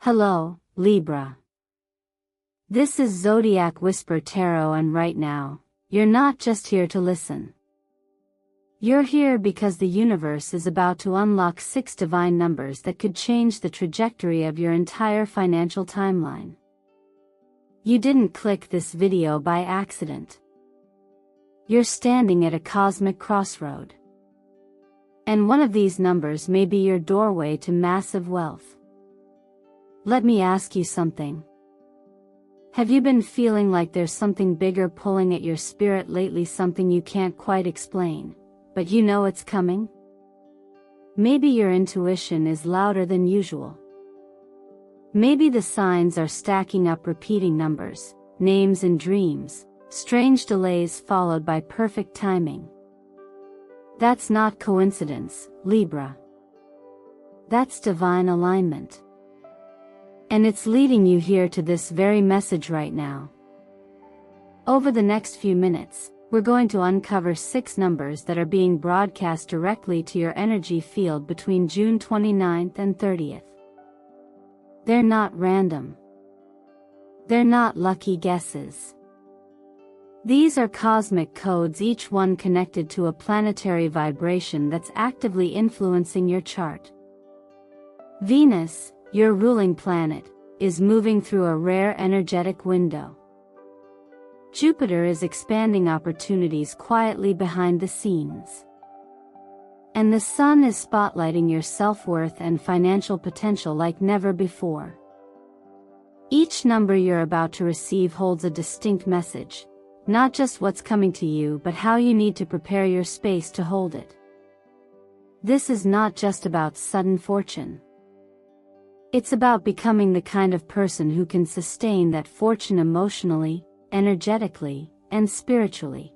Hello, Libra. This is Zodiac Whisper Tarot, and right now, you're not just here to listen. You're here because the universe is about to unlock 6 divine numbers that could change the trajectory of your entire financial timeline. You didn't click this video by accident. You're standing at a cosmic crossroad. And one of these numbers may be your doorway to massive wealth. Let me ask you something. Have you been feeling like there's something bigger pulling at your spirit lately, something you can't quite explain, but you know it's coming? Maybe your intuition is louder than usual. Maybe the signs are stacking up, repeating numbers, names and dreams, strange delays followed by perfect timing. That's not coincidence, Libra. That's divine alignment. And it's leading you here to this very message right now. Over the next few minutes, we're going to uncover 6 numbers that are being broadcast directly to your energy field between June 29th and 30th. They're not random. They're not lucky guesses. These are cosmic codes, each one connected to a planetary vibration that's actively influencing your chart. Venus, your ruling planet, is moving through a rare energetic window. Jupiter is expanding opportunities quietly behind the scenes. And the Sun is spotlighting your self-worth and financial potential like never before. Each number you're about to receive holds a distinct message, not just what's coming to you, but how you need to prepare your space to hold it. This is not just about sudden fortune. It's about becoming the kind of person who can sustain that fortune emotionally, energetically, and spiritually.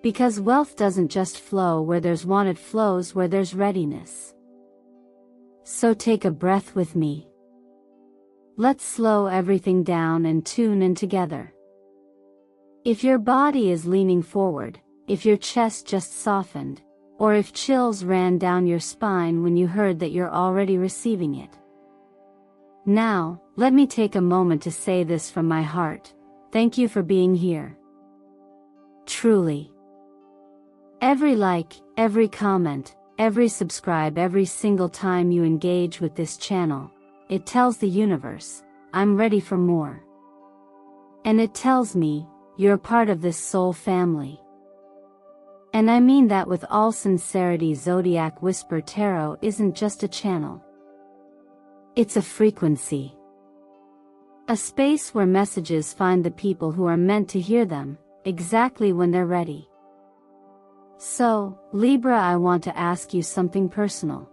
Because wealth doesn't just flow where there's want, it flows where there's readiness. So take a breath with me. Let's slow everything down and tune in together. If your body is leaning forward, if your chest just softened, or if chills ran down your spine when you heard that you're already receiving it. Now, let me take a moment to say this from my heart. Thank you for being here. Truly. Every like, every comment, every subscribe, every single time you engage with this channel, it tells the universe, I'm ready for more. And it tells me, you're a part of this soul family. And I mean that with all sincerity. Zodiac Whisper Tarot isn't just a channel. It's a frequency. A space where messages find the people who are meant to hear them, exactly when they're ready. So, Libra, I want to ask you something personal.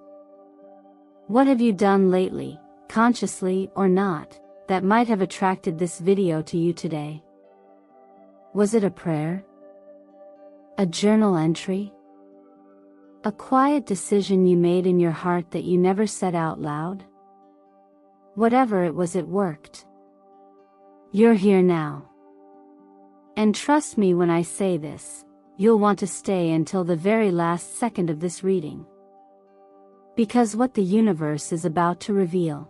What have you done lately, consciously or not, that might have attracted this video to you today? Was it a prayer? A journal entry? A quiet decision you made in your heart that you never said out loud? Whatever it was, it worked. You're here now. And trust me when I say this, you'll want to stay until the very last second of this reading. Because what the universe is about to reveal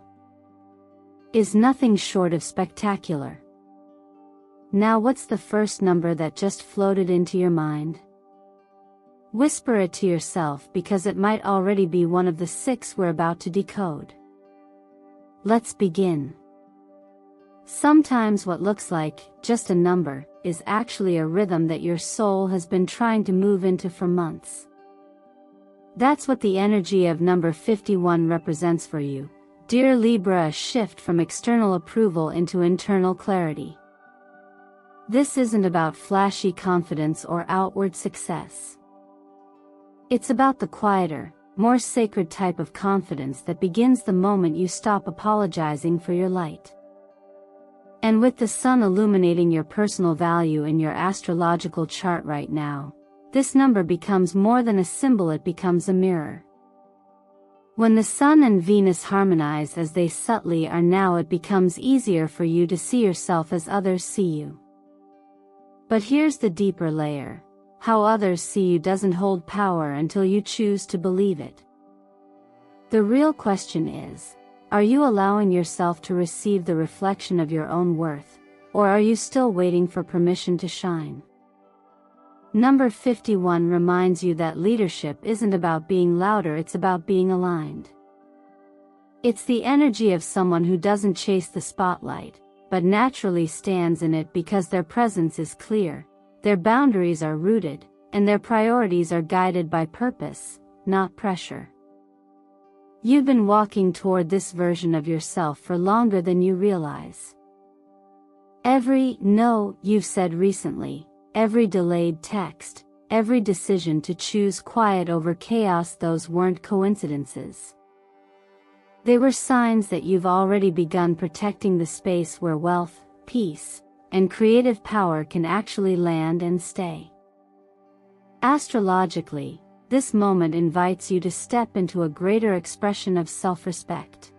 is nothing short of spectacular. Now, what's the first number that just floated into your mind? Whisper it to yourself, because it might already be one of the 6 we're about to decode. Let's begin. Sometimes what looks like just a number is actually a rhythm that your soul has been trying to move into for months. That's what the energy of number 51 represents for you, dear Libra, a shift from external approval into internal clarity. This isn't about flashy confidence or outward success. It's about the quieter, more sacred type of confidence that begins the moment you stop apologizing for your light. And with the Sun illuminating your personal value in your astrological chart right now, this number becomes more than a symbol, it becomes a mirror. When the Sun and Venus harmonize as they subtly are now, it becomes easier for you to see yourself as others see you. But here's the deeper layer. How others see you doesn't hold power until you choose to believe it. The real question is, Are you allowing yourself to receive the reflection of your own worth, or are you still waiting for permission to shine? Number 51 reminds you that leadership isn't about being louder, it's about being aligned. It's the energy of someone who doesn't chase the spotlight, but naturally stands in it because their presence is clear, their boundaries are rooted, and their priorities are guided by purpose, not pressure. You've been walking toward this version of yourself for longer than you realize. Every no you've said recently, every delayed text, every decision to choose quiet over chaos, those weren't coincidences. They were signs that you've already begun protecting the space where wealth, peace, and creative power can actually land and stay. Astrologically, this moment invites you to step into a greater expression of self-respect.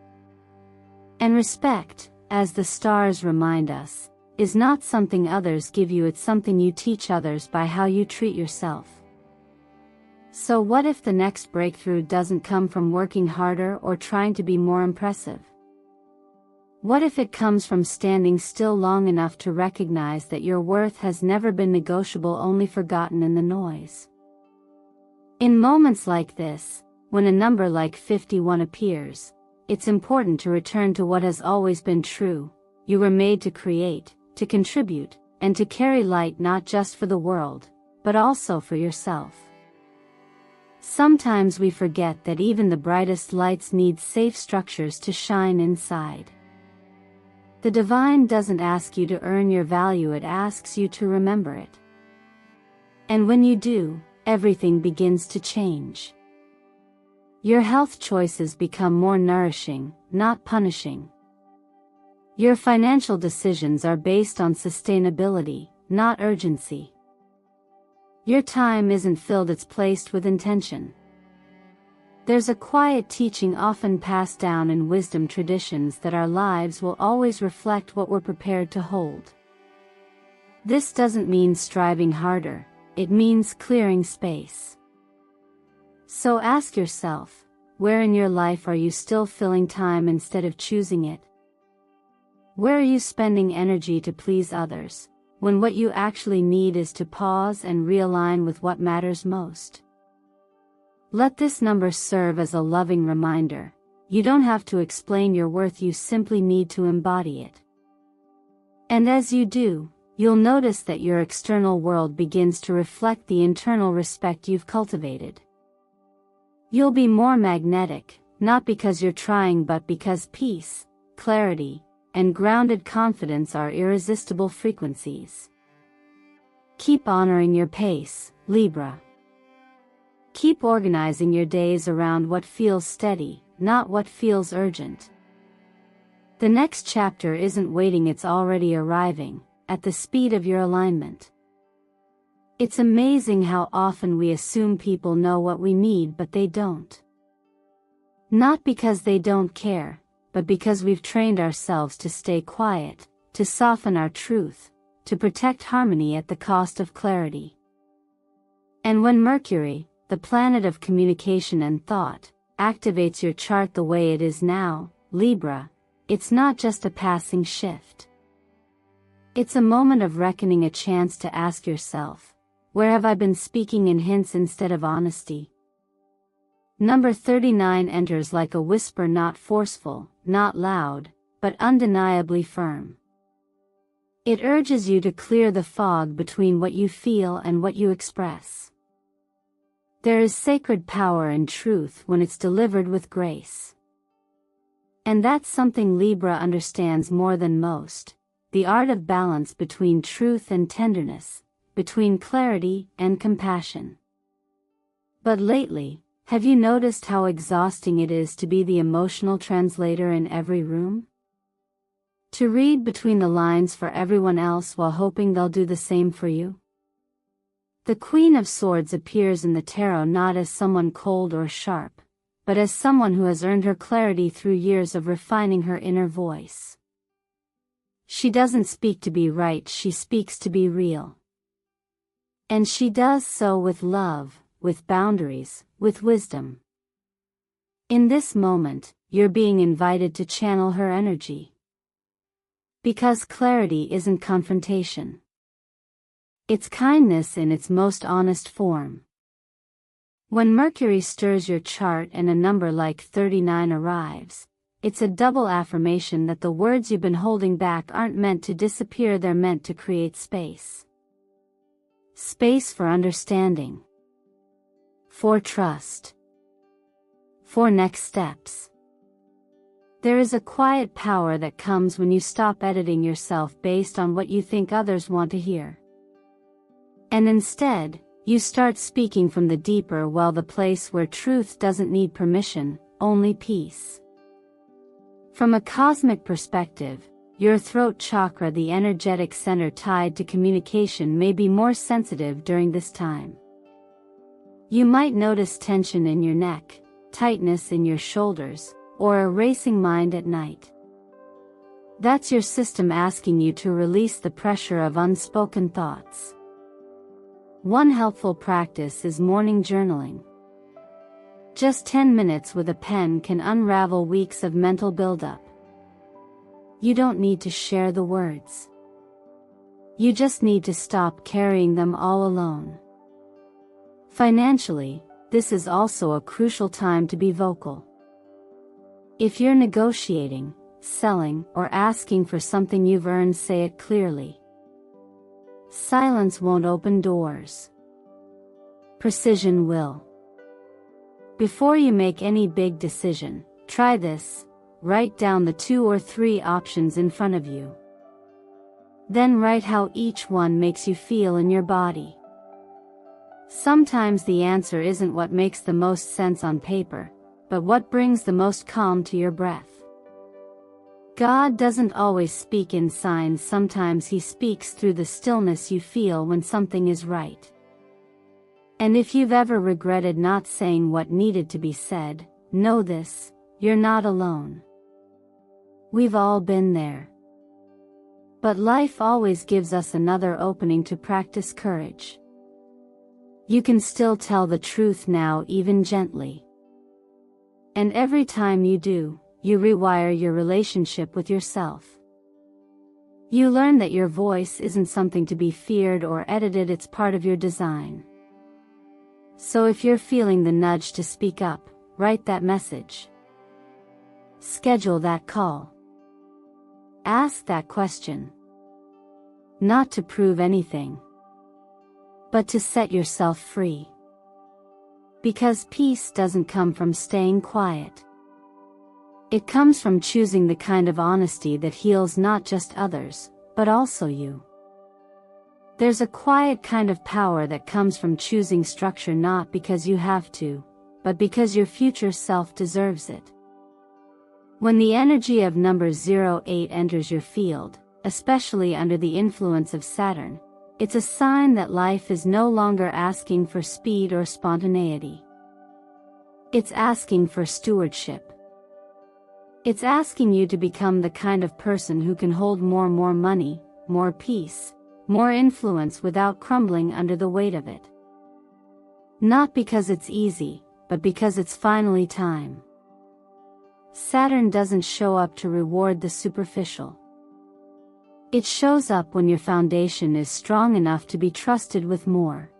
And respect, as the stars remind us, is not something others give you, it's something you teach others by how you treat yourself. So what if the next breakthrough doesn't come from working harder or trying to be more impressive? What if it comes from standing still long enough to recognize that your worth has never been negotiable, only forgotten in the noise? In moments like this, when a number like 51 appears, it's important to return to what has always been true. You were made to create, to contribute, and to carry light, not just for the world, but also for yourself. Sometimes we forget that even the brightest lights need safe structures to shine inside. The divine doesn't ask you to earn your value, it asks you to remember it. And when you do, everything begins to change. Your health choices become more nourishing, not punishing. Your financial decisions are based on sustainability, not urgency. Your time isn't filled, it's placed with intention. There's a quiet teaching often passed down in wisdom traditions that our lives will always reflect what we're prepared to hold. This doesn't mean striving harder, it means clearing space. So ask yourself, where in your life are you still filling time instead of choosing it? Where are you spending energy to please others, when what you actually need is to pause and realign with what matters most? Let this number serve as a loving reminder. You don't have to explain your worth, you simply need to embody it. And as you do, you'll notice that your external world begins to reflect the internal respect you've cultivated. You'll be more magnetic, not because you're trying but because peace, clarity, and grounded confidence are irresistible frequencies. Keep honoring your pace, Libra. Keep organizing your days around what feels steady, not what feels urgent. The next chapter isn't waiting, it's already arriving, at the speed of your alignment. It's amazing how often we assume people know what we need but they don't. Not because they don't care, but because we've trained ourselves to stay quiet, to soften our truth, to protect harmony at the cost of clarity. And when Mercury, the planet of communication and thought, activates your chart the way it is now, Libra, it's not just a passing shift. It's a moment of reckoning, a chance to ask yourself, where have I been speaking in hints instead of honesty? Number 39 enters like a whisper, not forceful, not loud, but undeniably firm. It urges you to clear the fog between what you feel and what you express. There is sacred power in truth when it's delivered with grace. And that's something Libra understands more than most. The art of balance between truth and tenderness, between clarity and compassion. But lately, have you noticed how exhausting it is to be the emotional translator in every room? To read between the lines for everyone else while hoping they'll do the same for you? The Queen of Swords appears in the tarot not as someone cold or sharp, but as someone who has earned her clarity through years of refining her inner voice. She doesn't speak to be right, she speaks to be real. And she does so with love, with boundaries, with wisdom. In this moment, you're being invited to channel her energy. Because clarity isn't confrontation. It's kindness in its most honest form. When Mercury stirs your chart and a number like 39 arrives, it's a double affirmation that the words you've been holding back aren't meant to disappear, they're meant to create space. Space for understanding. For trust. For next steps. There is a quiet power that comes when you stop editing yourself based on what you think others want to hear. And instead, you start speaking from the deeper well, the place where truth doesn't need permission, only peace. From a cosmic perspective, your throat chakra, the energetic center tied to communication, may be more sensitive during this time. You might notice tension in your neck, tightness in your shoulders, or a racing mind at night. That's your system asking you to release the pressure of unspoken thoughts. One helpful practice is morning journaling. Just 10 minutes with a pen can unravel weeks of mental buildup. You don't need to share the words. You just need to stop carrying them all alone. Financially, this is also a crucial time to be vocal. If you're negotiating, selling, or asking for something you've earned, say it clearly. Silence won't open doors. Precision will. Before you make any big decision, try this: write down the 2 or 3 options in front of you. Then write how each one makes you feel in your body. Sometimes the answer isn't what makes the most sense on paper, but what brings the most calm to your breath. God doesn't always speak in signs, sometimes He speaks through the stillness you feel when something is right. And if you've ever regretted not saying what needed to be said, know this: you're not alone. We've all been there. But life always gives us another opening to practice courage. You can still tell the truth now, even gently. And every time you do, you rewire your relationship with yourself. You learn that your voice isn't something to be feared or edited, it's part of your design. So if you're feeling the nudge to speak up, write that message. Schedule that call. Ask that question. Not to prove anything, but to set yourself free. Because peace doesn't come from staying quiet. It comes from choosing the kind of honesty that heals not just others, but also you. There's a quiet kind of power that comes from choosing structure, not because you have to, but because your future self deserves it. When the energy of number 08 enters your field, especially under the influence of Saturn, it's a sign that life is no longer asking for speed or spontaneity. It's asking for stewardship. It's asking you to become the kind of person who can hold more money, more peace, more influence without crumbling under the weight of it. Not because it's easy, but because it's finally time. Saturn doesn't show up to reward the superficial. It shows up when your foundation is strong enough to be trusted with more.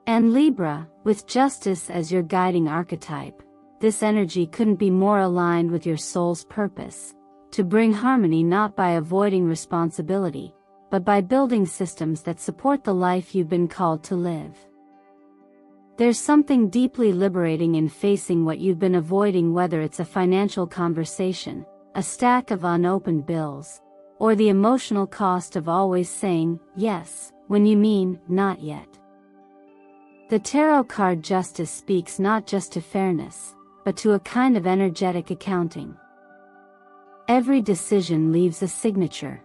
And Libra, with justice as your guiding archetype, this energy couldn't be more aligned with your soul's purpose, to bring harmony not by avoiding responsibility, but by building systems that support the life you've been called to live. There's something deeply liberating in facing what you've been avoiding, whether it's a financial conversation, a stack of unopened bills, or the emotional cost of always saying yes when you mean not yet. The tarot card Justice speaks not just to fairness, but to a kind of energetic accounting. Every decision leaves a signature.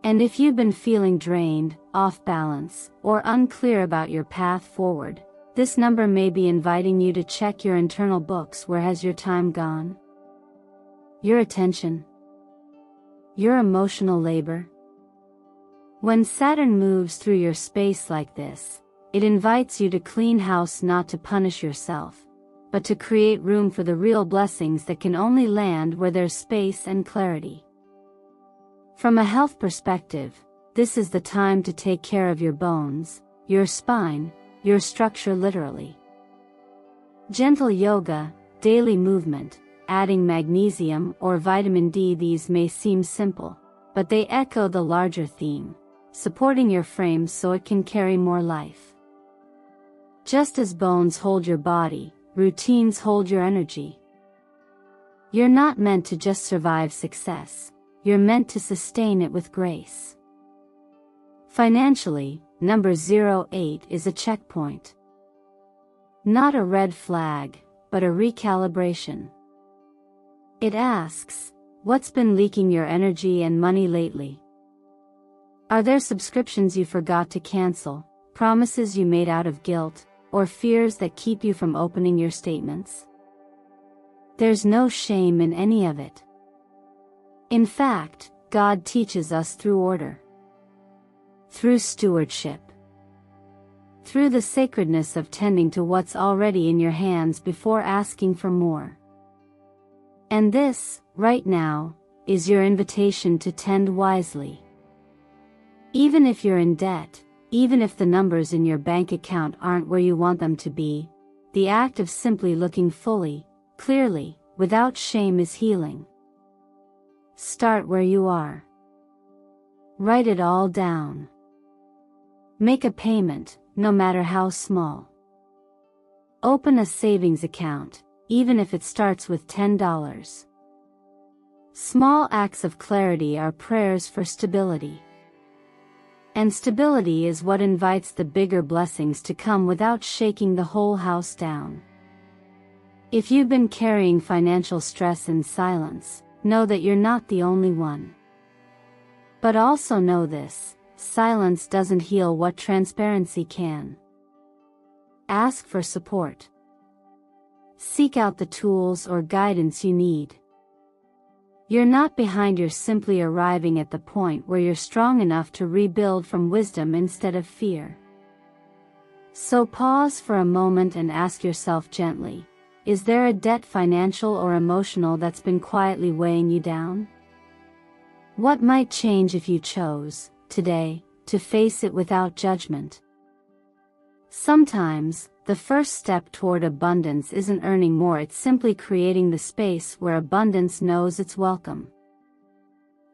And if you've been feeling drained, off balance, or unclear about your path forward, this number may be inviting you to check your internal books. Where has your time gone? Your attention? Your emotional labor? When Saturn moves through your space like this, it invites you to clean house, not to punish yourself, but to create room for the real blessings that can only land where there's space and clarity. From a health perspective, this is the time to take care of your bones, your spine, your structure literally. Gentle yoga, daily movement, adding magnesium or vitamin D. These may seem simple, but they echo the larger theme, supporting your frame so it can carry more life. Just as bones hold your body, routines hold your energy. You're not meant to just survive success, you're meant to sustain it with grace. Financially, number 08 is a checkpoint. Not a red flag, but a recalibration. It asks, what's been leaking your energy and money lately? Are there subscriptions you forgot to cancel, promises you made out of guilt, or fears that keep you from opening your statements? There's no shame in any of it. In fact, God teaches us through order, through stewardship, through the sacredness of tending to what's already in your hands before asking for more. And this, right now, is your invitation to tend wisely. Even if you're in debt, even if the numbers in your bank account aren't where you want them to be, the act of simply looking fully, clearly, without shame is healing. Start where you are. Write it all down. Make a payment, no matter how small. Open a savings account, even if it starts with $10. Small acts of clarity are prayers for stability. And stability is what invites the bigger blessings to come without shaking the whole house down. If you've been carrying financial stress in silence, know that you're not the only one. But also know this, silence doesn't heal what transparency can. Ask for support. Seek out the tools or guidance you need. You're not behind, you're simply arriving at the point where you're strong enough to rebuild from wisdom instead of fear. So pause for a moment and ask yourself gently, is there a debt, financial or emotional, that's been quietly weighing you down? What might change if you chose, today, to face it without judgment? Sometimes, the first step toward abundance isn't earning more, it's simply creating the space where abundance knows it's welcome.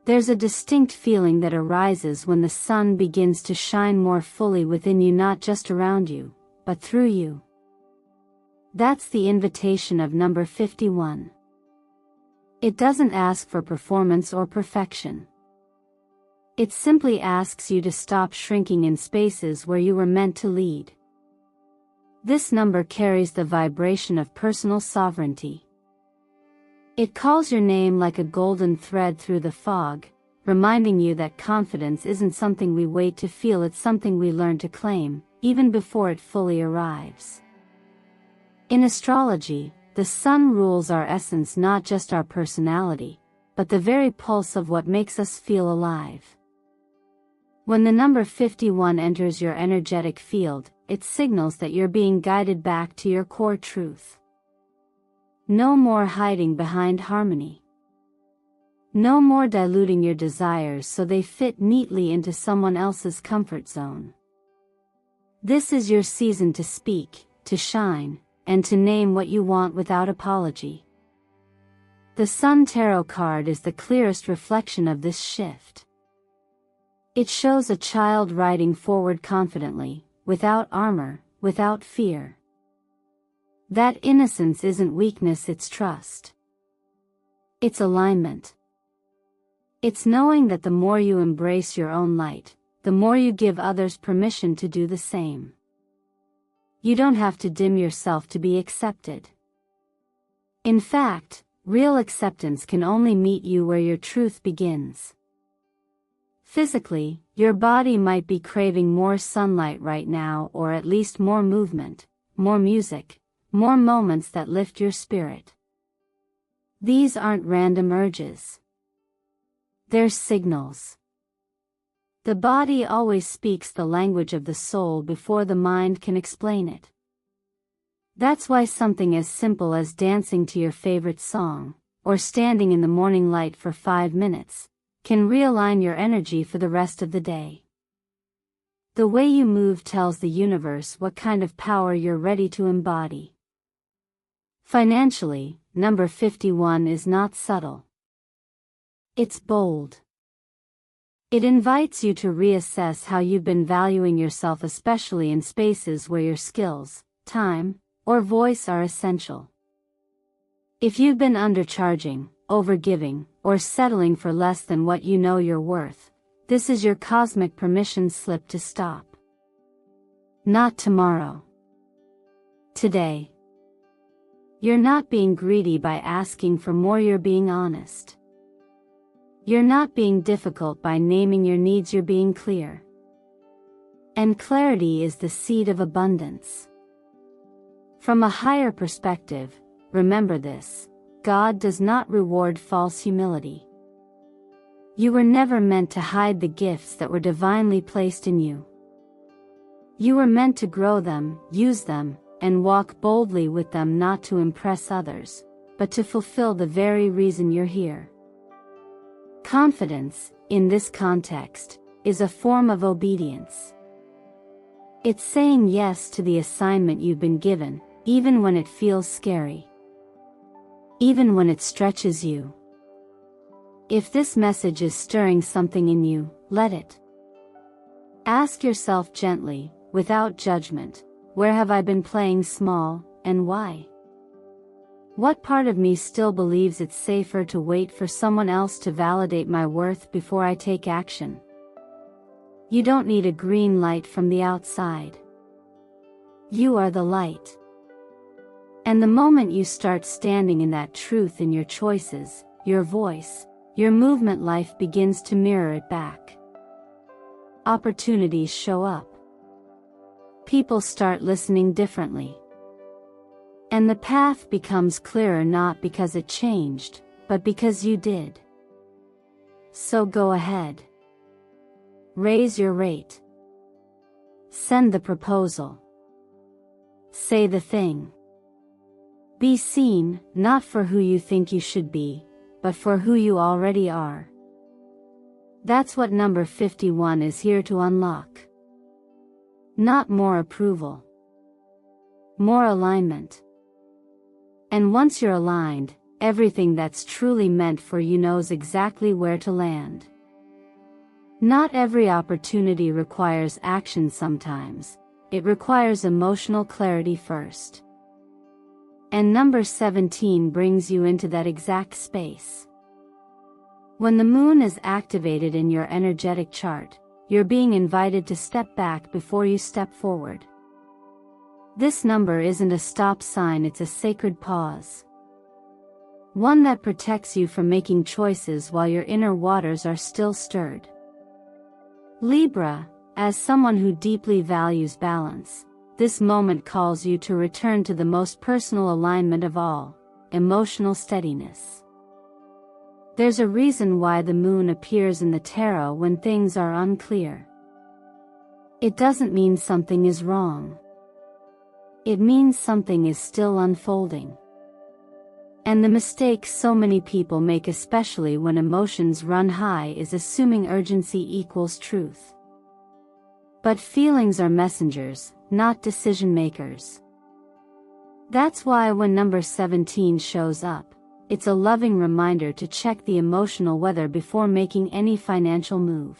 There's a distinct feeling that arises when the sun begins to shine more fully within you, not just around you, but through you. That's the invitation of number 51. It doesn't ask for performance or perfection. It simply asks you to stop shrinking in spaces where you were meant to lead. This number carries the vibration of personal sovereignty. It calls your name like a golden thread through the fog, reminding you that confidence isn't something we wait to feel, it's something we learn to claim, even before it fully arrives. In astrology, the sun rules our essence, not just our personality, but the very pulse of what makes us feel alive. When the number 51 enters your energetic field, it signals that you're being guided back to your core truth. No more hiding behind harmony. No more diluting your desires so they fit neatly into someone else's comfort zone. This is your season to speak, to shine, and to name what you want without apology. The Sun Tarot card is the clearest reflection of this shift. It shows a child riding forward confidently, without armor, without fear. That innocence isn't weakness, it's trust. It's alignment. It's knowing that the more you embrace your own light, the more you give others permission to do the same. You don't have to dim yourself to be accepted. In fact, real acceptance can only meet you where your truth begins. Physically, your body might be craving more sunlight right now, or at least more movement, more music, more moments that lift your spirit. These aren't random urges. They're signals. The body always speaks the language of the soul before the mind can explain it. That's why something as simple as dancing to your favorite song, or standing in the morning light for 5 minutes, can realign your energy for the rest of the day. The way you move tells the universe what kind of power you're ready to embody. Financially, number 51 is not subtle. It's bold. It invites you to reassess how you've been valuing yourself, especially in spaces where your skills, time, or voice are essential. If you've been undercharging, overgiving, or settling for less than what you know you're worth, this is your cosmic permission slip to stop. Not tomorrow. Today. You're not being greedy by asking for more, you're being honest. You're not being difficult by naming your needs, you're being clear. And clarity is the seed of abundance. From a higher perspective, remember this: God does not reward false humility. You were never meant to hide the gifts that were divinely placed in you. You were meant to grow them, use them, and walk boldly with them, not to impress others, but to fulfill the very reason you're here. Confidence, in this context, is a form of obedience. It's saying yes to the assignment you've been given, even when it feels scary. Even when it stretches you. If this message is stirring something in you, let it. Ask yourself gently, without judgment, where have I been playing small, and why? What part of me still believes it's safer to wait for someone else to validate my worth before I take action? You don't need a green light from the outside. You are the light. And the moment you start standing in that truth in your choices, your voice, your movement, life begins to mirror it back. Opportunities show up. People start listening differently. And the path becomes clearer, not because it changed, but because you did. So go ahead. Raise your rate. Send the proposal. Say the thing. Be seen, not for who you think you should be, but for who you already are. That's what number 51 is here to unlock. Not more approval. More alignment. And once you're aligned, everything that's truly meant for you knows exactly where to land. Not every opportunity requires action. Sometimes, it requires emotional clarity first. And number 17 brings you into that exact space. When the moon is activated in your energetic chart, you're being invited to step back before you step forward. This number isn't a stop sign, it's a sacred pause. One that protects you from making choices while your inner waters are still stirred. Libra, as someone who deeply values balance, this moment calls you to return to the most personal alignment of all, emotional steadiness. There's a reason why the moon appears in the tarot when things are unclear. It doesn't mean something is wrong. It means something is still unfolding. And the mistake so many people make, especially when emotions run high, is assuming urgency equals truth. But feelings are messengers, not decision makers. That's why when number 17 shows up, it's a loving reminder to check the emotional weather before making any financial move.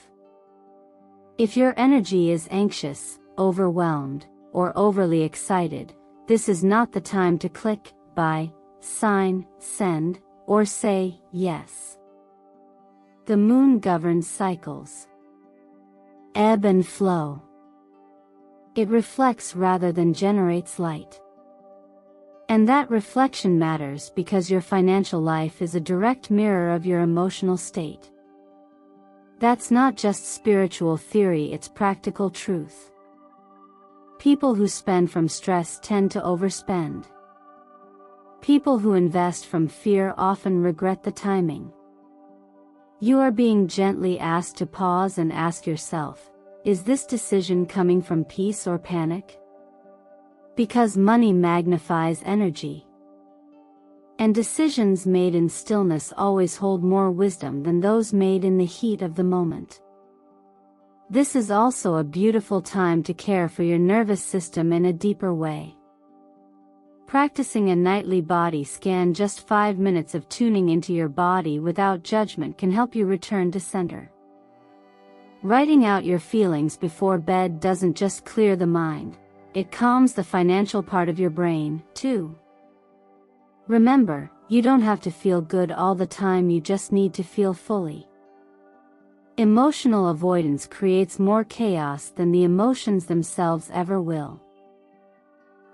If your energy is anxious, overwhelmed, or overly excited, this is not the time to click, buy, sign, send, or say yes. The moon governs cycles. Ebb and flow. It reflects rather than generates light. And that reflection matters because your financial life is a direct mirror of your emotional state. That's not just spiritual theory, it's practical truth. People who spend from stress tend to overspend. People who invest from fear often regret the timing. You are being gently asked to pause and ask yourself, is this decision coming from peace or panic? Because money magnifies energy. And decisions made in stillness always hold more wisdom than those made in the heat of the moment. This is also a beautiful time to care for your nervous system in a deeper way. Practicing a nightly body scan, just 5 minutes of tuning into your body without judgment, can help you return to center. Writing out your feelings before bed doesn't just clear the mind, it calms the financial part of your brain, too. Remember, you don't have to feel good all the time, you just need to feel fully. Emotional avoidance creates more chaos than the emotions themselves ever will.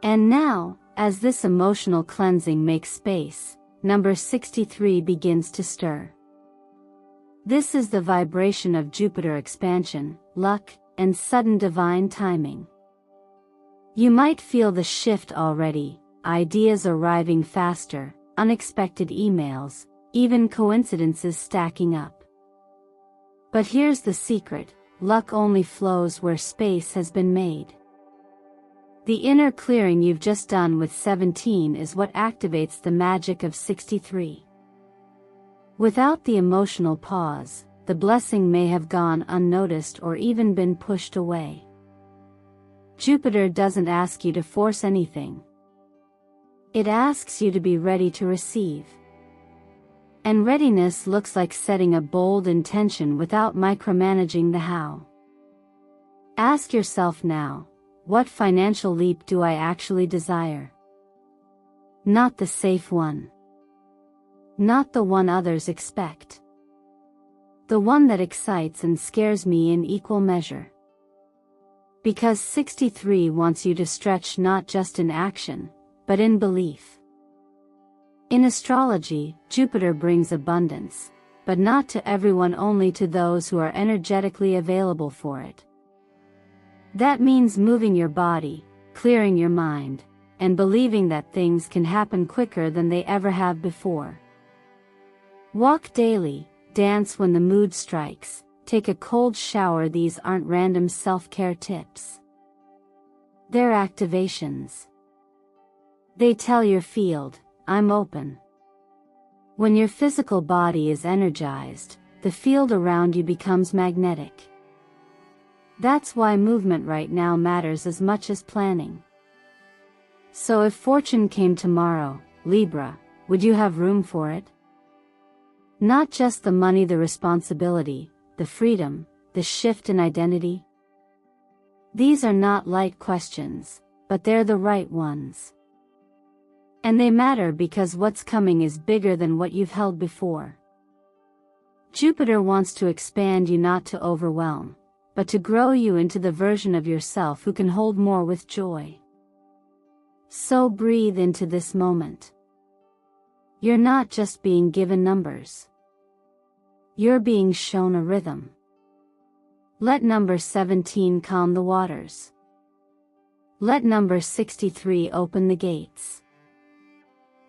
And now, as this emotional cleansing makes space, number 63 begins to stir. This is the vibration of Jupiter expansion, luck, and sudden divine timing. You might feel the shift already, ideas arriving faster, unexpected emails, even coincidences stacking up. But here's the secret: luck only flows where space has been made. The inner clearing you've just done with 17 is what activates the magic of 63. Without the emotional pause, the blessing may have gone unnoticed or even been pushed away. Jupiter doesn't ask you to force anything. It asks you to be ready to receive. And readiness looks like setting a bold intention without micromanaging the how. Ask yourself now, what financial leap do I actually desire? Not the safe one. Not the one others expect. The one that excites and scares me in equal measure. Because 63 wants you to stretch not just in action, but in belief. In astrology, Jupiter brings abundance, but not to everyone, only to those who are energetically available for it. That means moving your body, clearing your mind, and believing that things can happen quicker than they ever have before. Walk daily, dance when the mood strikes, take a cold shower. These aren't random self-care tips. They're activations. They tell your field, I'm open. When your physical body is energized, the field around you becomes magnetic. That's why movement right now matters as much as planning. So if fortune came tomorrow, Libra, would you have room for it? Not just the money, the responsibility, the freedom, the shift in identity. These are not light questions, but they're the right ones. And they matter because what's coming is bigger than what you've held before. Jupiter wants to expand you, not to overwhelm, but to grow you into the version of yourself who can hold more with joy. So breathe into this moment. You're not just being given numbers. You're being shown a rhythm. Let number 17 calm the waters. Let number 63 open the gates.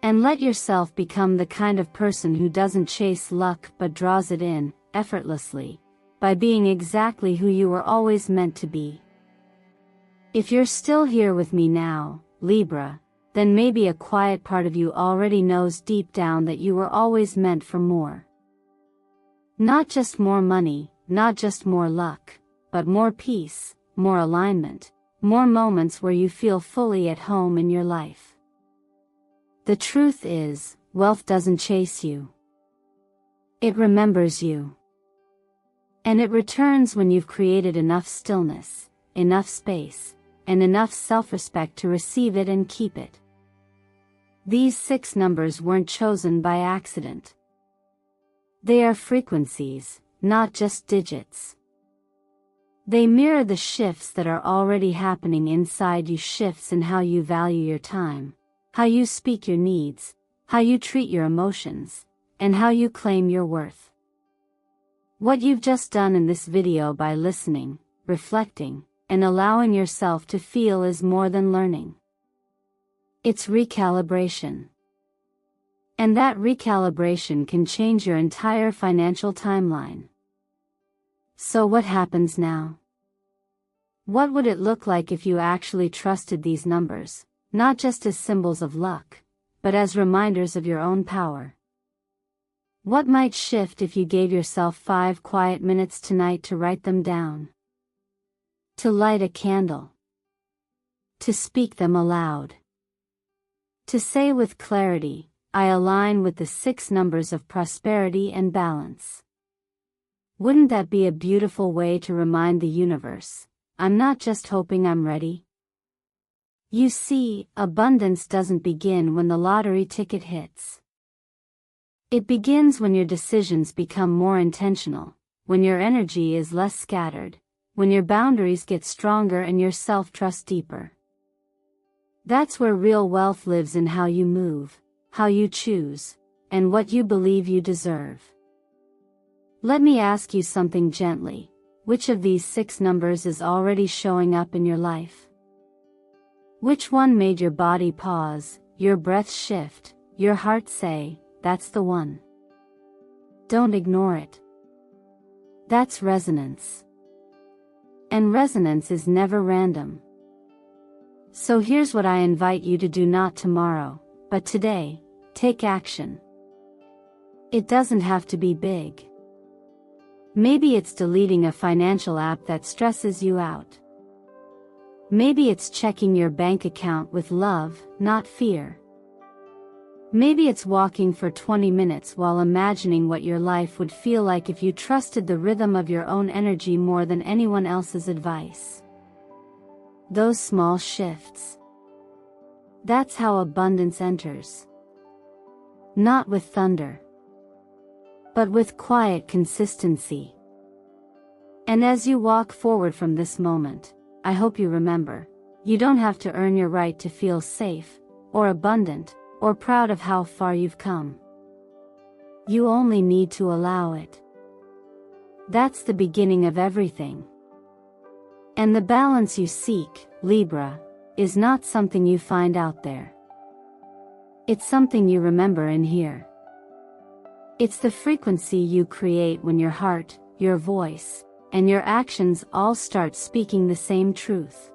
And let yourself become the kind of person who doesn't chase luck but draws it in, effortlessly, by being exactly who you were always meant to be. If you're still here with me now, Libra, then maybe a quiet part of you already knows deep down that you were always meant for more. Not just more money, not just more luck, but more peace, more alignment, more moments where you feel fully at home in your life. The truth is, wealth doesn't chase you. It remembers you. And it returns when you've created enough stillness, enough space, and enough self-respect to receive it and keep it. These 6 numbers weren't chosen by accident. They are frequencies, not just digits. They mirror the shifts that are already happening inside you, shifts in how you value your time, how you speak your needs, how you treat your emotions, and how you claim your worth. What you've just done in this video by listening, reflecting, and allowing yourself to feel is more than learning. It's recalibration. And that recalibration can change your entire financial timeline. So what happens now? What would it look like if you actually trusted these numbers, not just as symbols of luck, but as reminders of your own power? What might shift if you gave yourself 5 quiet minutes tonight to write them down? To light a candle. To speak them aloud. To say with clarity, I align with the 6 numbers of prosperity and balance. Wouldn't that be a beautiful way to remind the universe, I'm not just hoping I'm ready? You see, abundance doesn't begin when the lottery ticket hits. It begins when your decisions become more intentional, when your energy is less scattered, when your boundaries get stronger and your self-trust deeper. That's where real wealth lives, in how you move, how you choose, and what you believe you deserve. Let me ask you something gently. Which of these 6 numbers is already showing up in your life? Which one made your body pause, your breath shift, your heart say, that's the one? Don't ignore it. That's resonance. And resonance is never random. So here's what I invite you to do, not tomorrow, but today. Take action. It doesn't have to be big. Maybe it's deleting a financial app that stresses you out. Maybe it's checking your bank account with love, not fear. Maybe it's walking for 20 minutes while imagining what your life would feel like if you trusted the rhythm of your own energy more than anyone else's advice. Those small shifts. That's how abundance enters. Not with thunder, but with quiet consistency. And as you walk forward from this moment, I hope you remember, you don't have to earn your right to feel safe, or abundant, or proud of how far you've come. You only need to allow it. That's the beginning of everything. And the balance you seek, Libra, is not something you find out there. It's something you remember in here. It's the frequency you create when your heart, your voice, and your actions all start speaking the same truth.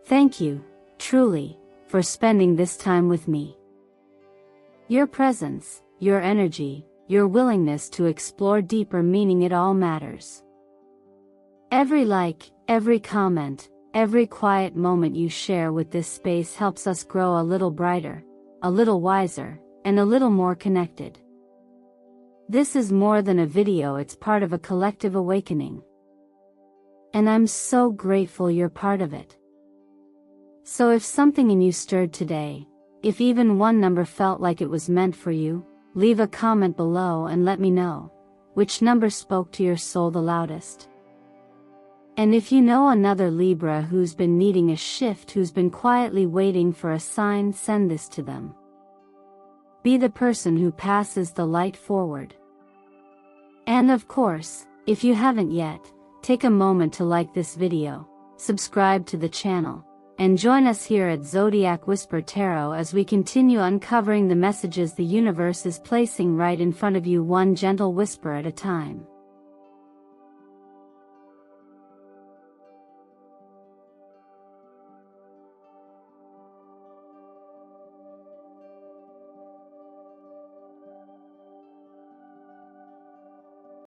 Thank you, truly, for spending this time with me. Your presence, your energy, your willingness to explore deeper meaning, it all matters. Every like, every comment, every quiet moment you share with this space helps us grow a little brighter, a little wiser, and a little more connected. This is more than a video, it's part of a collective awakening. And I'm so grateful you're part of it. So if something in you stirred today, if even one number felt like it was meant for you, leave a comment below and let me know which number spoke to your soul the loudest. And if you know another Libra who's been needing a shift, who's been quietly waiting for a sign, send this to them. Be the person who passes the light forward. And of course, if you haven't yet, take a moment to like this video, subscribe to the channel, and join us here at Zodiac Whisper Tarot as we continue uncovering the messages the universe is placing right in front of you, one gentle whisper at a time.